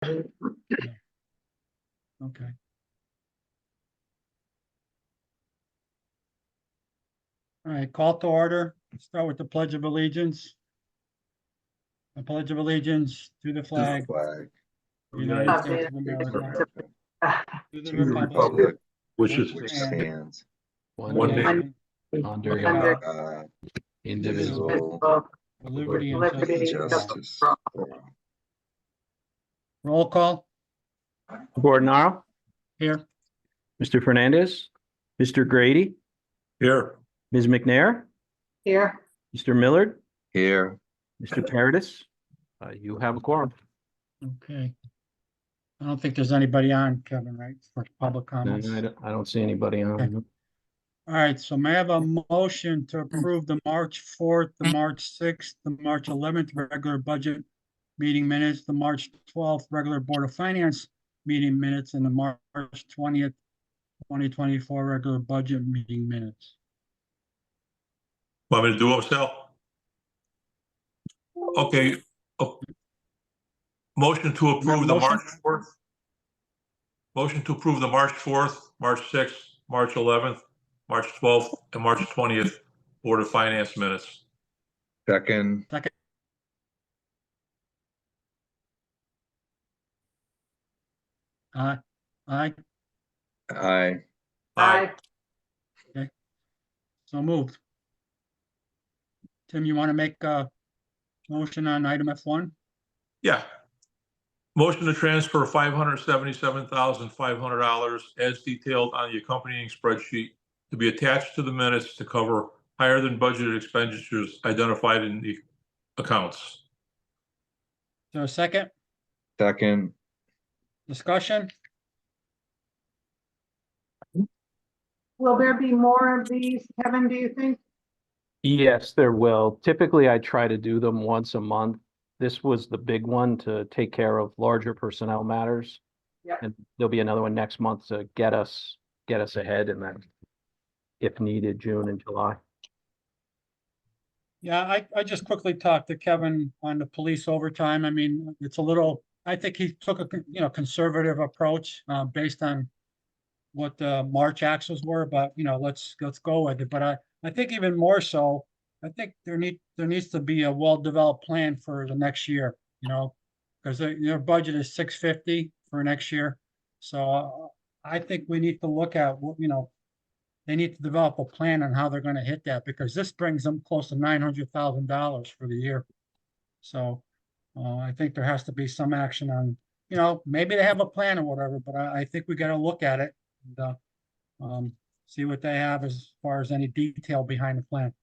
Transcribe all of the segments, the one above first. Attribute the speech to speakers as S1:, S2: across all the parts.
S1: Okay. All right, call to order. Start with the Pledge of Allegiance. The Pledge of Allegiance to the flag,
S2: Flag.
S1: United
S2: United
S1: States of
S2: States
S1: America,
S2: America,
S1: to the
S2: to the
S1: republic,
S2: republic,
S3: which is
S2: which
S1: stands
S2: stands
S3: one nation
S1: under
S3: under
S1: God,
S3: God,
S2: indivisible,
S3: indivisible,
S1: with liberty and
S2: with
S1: justice for all.
S2: justice for all.
S1: Roll call
S4: Bordenaro,
S1: here.
S4: Mr. Fernandez, Mr. Grady,
S3: here.
S4: Ms. McNair,
S5: Here,
S4: Mr. Millard,
S2: Here,
S4: Mr. Paradis. You have a quorum.
S1: Okay. I don't think there's anybody on, Kevin, right, for public
S4: No,
S1: comments?
S4: I don't see anybody on.
S1: Okay. All right, so may I have a motion to approve the March 4th, the March 6th, the March 11th regular budget meeting minutes, the March 12th regular Board of Finance meeting minutes, and the March 20th, 2024 regular budget meeting minutes?
S3: Want me to do them, Sal? Okay. Motion to approve the
S1: Motion?
S3: March 4th. Motion to approve the March 4th, March 6th, March 11th, March 12th, and March 20th Board of Finance minutes.
S2: second,
S1: Second. Aye. Aye,
S2: aye,
S3: Aye.
S1: so moved. Tim, you want to make a motion on item F1?
S3: Yeah. Motion to transfer $577,500 as detailed on the accompanying spreadsheet to be attached to the minutes to cover higher than budgeted expenditures identified in the accounts.
S1: Is there a second
S2: second,
S1: discussion?
S5: will there be more of these, Kevin, do you think?
S4: Yes, there will. Typically, I try to do them once a month. This was the big one to take care of larger personnel matters.
S5: Yep.
S4: And there'll be another one next month to get us ahead, and then if needed, June and July.
S1: Yeah, I just quickly talked to Kevin on the police overtime. I mean, it's a little, I think he took a, conservative approach, based on what the March actuals were, but, let's go with it. But I think even more so, I think there needs to be a well-developed plan for the next year, because their budget is 650 for next year. So I think we need to look at what, they need to develop a plan on how they're gonna hit that, because this brings them close to $900,000 for the year. So, I think there has to be some action on, maybe they have a plan or whatever, but I think we gotta look at it and, see what they have as far as any detail behind the plan.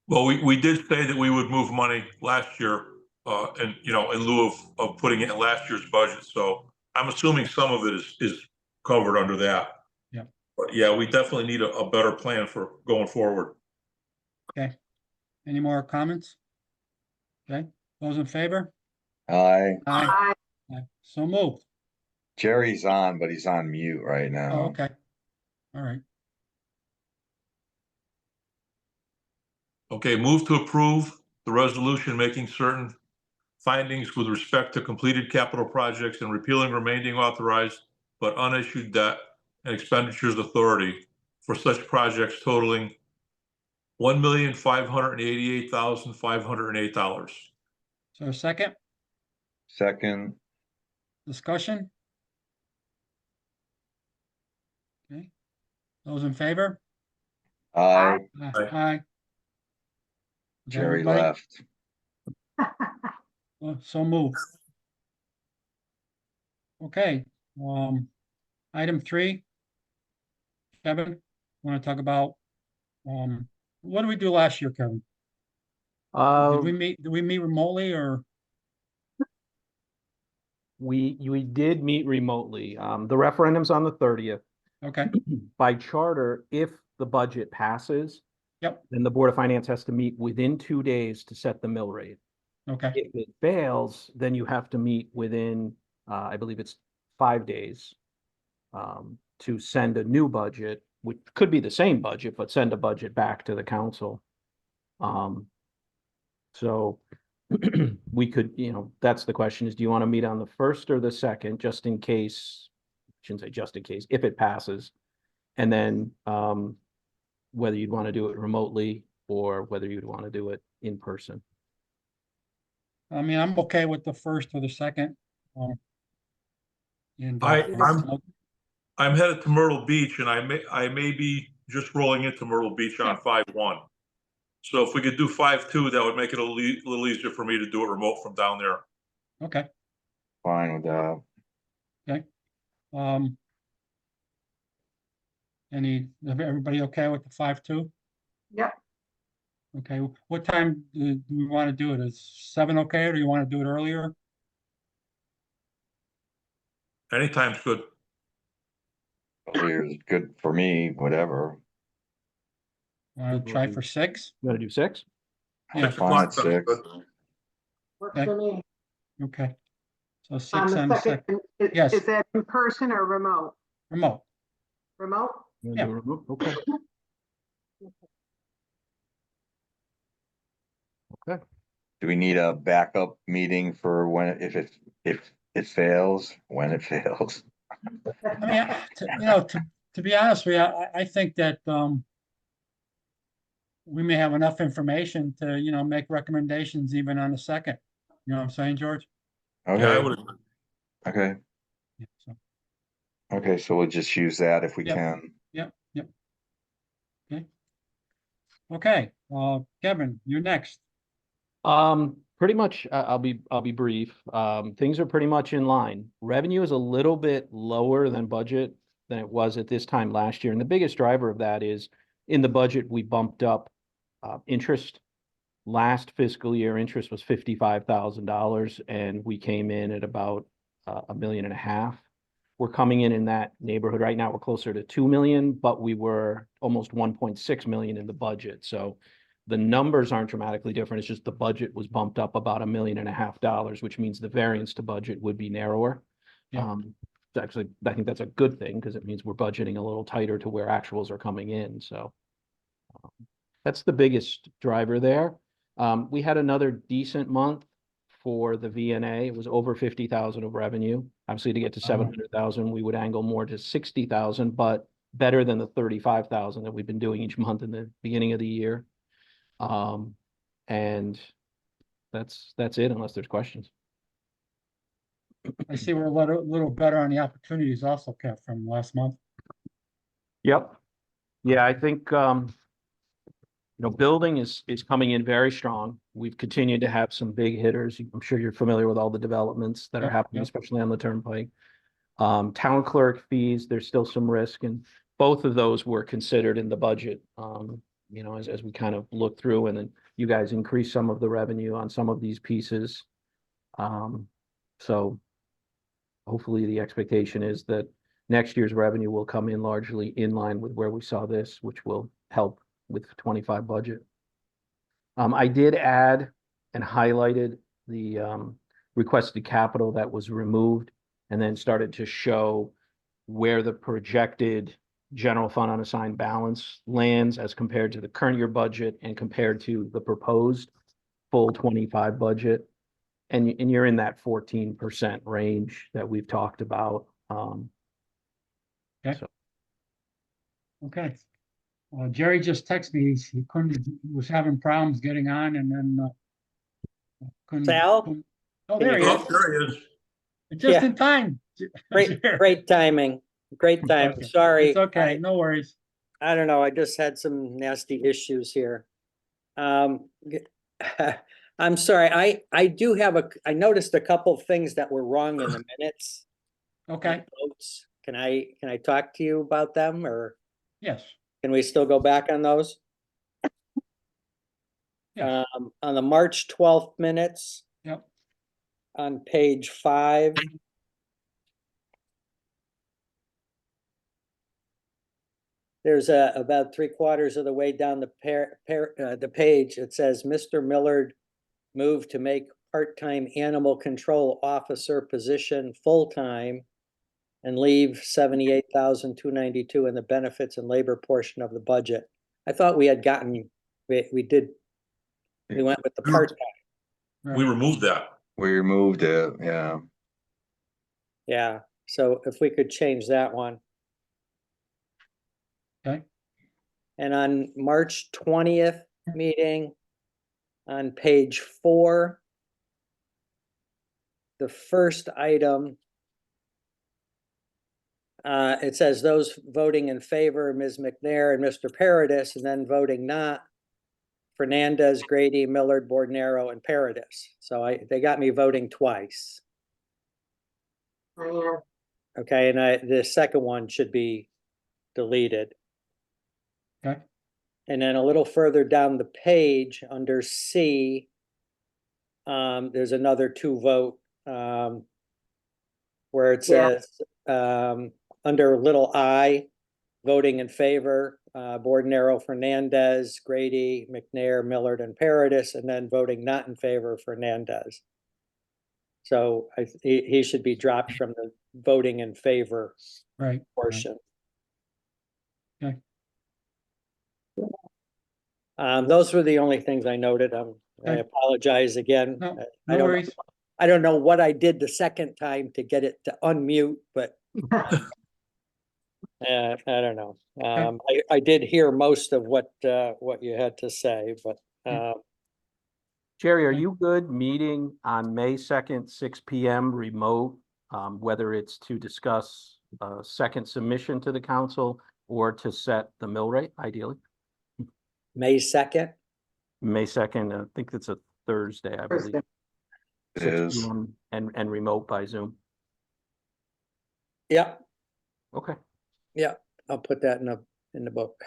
S3: Well, we did say that we would move money last year, and, in lieu of putting it in last year's budget. So I'm assuming some of it is covered under that.
S1: Yeah.
S3: But yeah, we definitely need a better plan for going forward.
S1: Okay. Any more comments? Okay, those in favor?
S2: aye.
S1: Aye. Aye. So moved.
S2: Jerry's on, but he's on mute right
S1: Oh,
S2: now.
S1: okay. All right.
S3: Okay, move to approve the resolution making certain findings with respect to completed capital projects and repealing remaining authorized but unissued debt and expenditures authority for such projects totaling $1,588,508.
S1: So a second
S2: Second,
S1: discussion? Okay, those in favor?
S2: aye,
S1: Aye.
S3: Aye.
S1: Aye. Is
S2: Jerry
S1: everybody?
S2: left.
S1: So moved. Okay, item 3. Kevin, want to talk about, what did we do last year, Kevin? Did we meet remotely or?
S4: We did meet remotely. The referendum's on the 30th.
S1: Okay,
S4: By charter, if the budget passes,
S1: yep,
S4: then the Board of Finance has to meet within 2 days to set the mill rate.
S1: okay,
S4: If it fails, then you have to meet within, I believe it's 5 days, to send a new budget, which could be the same budget, but send a budget back to the council. So we could, that's the question is, do you want to meet on the first or the second, just in case, shouldn't say just in case, if it passes? And then, whether you'd want to do it remotely or whether you'd want to do it in person.
S1: I mean, I'm okay with the first or the second. And,
S3: I'm headed to Myrtle Beach and I may be just rolling into Myrtle Beach on 5/1. So if we could do 5/2, that would make it a little easier for me to do it remote from down there.
S1: Okay,
S2: Fine with that.
S1: Everybody okay with the 5/2?
S5: Yep,
S1: Okay, what time do we want to do it? Is 7 okay, or do you want to do it earlier?
S3: Anytime's good.
S2: Earlier is good for me, whatever.
S1: Want to try for 6?
S4: You want to do 6?
S1: Yeah.
S3: 6
S2: Fine
S3: o'clock.
S2: at
S3: sounds
S2: 6.
S3: good.
S5: works
S1: Okay.
S5: for me.
S1: Okay. So
S5: On
S1: 6
S5: the
S1: on the
S5: second,
S1: second,
S5: is
S1: Yes.
S5: is that in person or remote?
S1: remote.
S5: Remote?
S4: You wanna do
S1: Yeah.
S4: remote? Okay. Okay.
S2: Do we need a backup meeting for when, if it fails, when it fails?
S1: I mean, to be honest with you, I think that, we may have enough information to, make recommendations even on the second. You know what I'm saying, George?
S3: Yeah, I
S2: Okay,
S3: would.
S2: okay,
S1: Yeah, so,
S2: okay, so we'll just use that if we
S1: Yep.
S2: can.
S1: yep. Okay. Okay, Kevin, you're next.
S4: Pretty much, I'll be brief. Things are pretty much in line. Revenue is a little bit lower than budget than it was at this time last year. And the biggest driver of that is in the budget, we bumped up interest. Last fiscal year, interest was $55,000 and we came in at about $1.5 million. We're coming in that neighborhood right now. We're closer to 2 million, but we were almost 1.6 million in the budget. So the numbers aren't dramatically different. It's just the budget was bumped up about $1.5 million, which means the variance to budget would be narrower.
S1: Yeah.
S4: Actually, I think that's a good thing because it means we're budgeting a little tighter to where actuals are coming in. So that's the biggest driver there. We had another decent month for the VNA. It was over 50,000 of revenue. Obviously, to get to 700,000, we would angle more to 60,000, but better than the 35,000 that we've been doing each month in the beginning of the year. And that's it, unless there's questions.
S1: I see we're a little better on the opportunities also, Kev, from last month.
S4: Yep. Yeah, I think, building is coming in very strong. We've continued to have some big hitters. I'm sure you're familiar with all the developments that are
S1: Yep,
S4: happening,
S1: yep.
S4: especially on the turnpike. Town clerk fees, there's still some risk, and both of those were considered in the budget. As we kind of look through, and then you guys increase some of the revenue on some of these pieces. So hopefully the expectation is that next year's revenue will come in largely in line with where we saw this, which will help with the 25 budget. I did add and highlighted the requested capital that was removed and then started to show where the projected general fund unassigned balance lands as compared to the current year budget and compared to the proposed full 25 budget. And you're in that 14% range that we've talked about.
S1: Okay. Jerry just texted me. He was having problems getting on and then couldn't.
S6: Sal?
S1: Oh, there he
S3: Oh,
S1: is.
S3: there he is.
S1: Just
S6: Yeah.
S1: in time.
S6: Great,
S1: Jerry.
S6: great timing. Great timing.
S1: Okay.
S6: Sorry.
S1: It's okay, no worries.
S6: I don't know. I just had some nasty issues here. I'm sorry. I do have I noticed a couple of things that were wrong in the minutes.
S1: Okay,
S6: Notes. Can I talk to you about them, or
S1: yes.
S6: can we still go back on those?
S1: Yes.
S6: On the March 12th minutes.
S1: Yep.
S6: On page 5. There's about 3/4 of the way down the page, it says, Mr. Millard moved to make part-time animal control officer position full-time and leave 78,292 in the benefits and labor portion of the budget. I thought we had gotten, we went with the part-time.
S3: We removed that.
S2: We removed it, yeah.
S6: Yeah, so if we could change that one.
S1: Okay.
S6: And on March 20th meeting, on page 4, the first item, it says those voting in favor, Ms. McNair and Mr. Paradis, and then voting not, Fernandez, Grady, Millard, Bordnero, and Paradis. So they got me voting twice.
S5: Yeah.
S6: Okay, and the second one should be deleted.
S1: Okay.
S6: And then a little further down the page, under C, there's another 2 vote, where it
S5: Yeah.
S6: says, under little I, voting in favor, Bordnero, Fernandez, Grady, McNair, Millard, and Paradis, and then voting not in favor, Fernandez. So he should be dropped from the voting in favor
S1: Right.
S6: portion.
S1: Okay.
S6: Those were the only things I noted. I
S1: Okay.
S6: apologize again.
S1: No,
S6: I
S1: no
S6: don't,
S1: worries.
S6: I don't know what I did the second time to get it to unmute, but I don't know. I did hear most of what you had to say, but
S4: Jerry, are you good meeting on May 2nd, 6 PM remote? Whether it's to discuss a second submission to the council or to set the mill rate ideally?
S6: May 2nd?
S4: May 2nd, I think it's a Thursday, I believe.
S5: Thursday.
S2: It
S4: 6
S2: is.
S4: PM and remote by Zoom.
S6: Yeah,
S4: Okay,
S6: I'll put that in the book.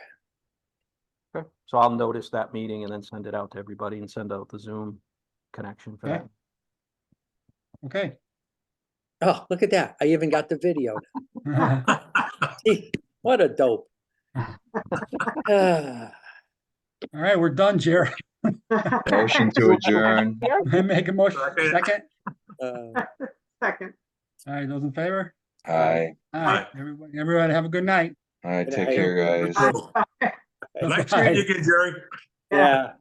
S4: okay. So I'll notice that meeting and then send it out to everybody and send out the Zoom connection for
S1: Okay.
S4: that.
S1: Okay.
S6: Oh, look at that. I even got the video. What a dope. Ah,
S1: All right, we're done, Jerry.
S2: Motion to adjourn.
S1: Make a motion.
S3: Second.
S1: Second.
S6: uh,
S5: Second.
S1: All right, those in favor?
S2: Aye.
S1: All right, everybody have a good night.
S2: All right,
S6: Good
S2: take
S6: night.
S2: care, guys.
S3: Nice meeting you again, Jerry.
S6: Yeah.